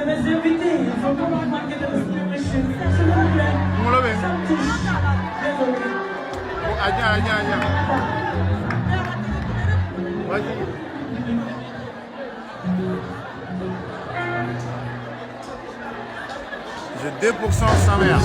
mes invités, il faut qu'on manque de respiration. S'il vous plaît. Ça me touche. Désolé. J'ai 2% sa mère.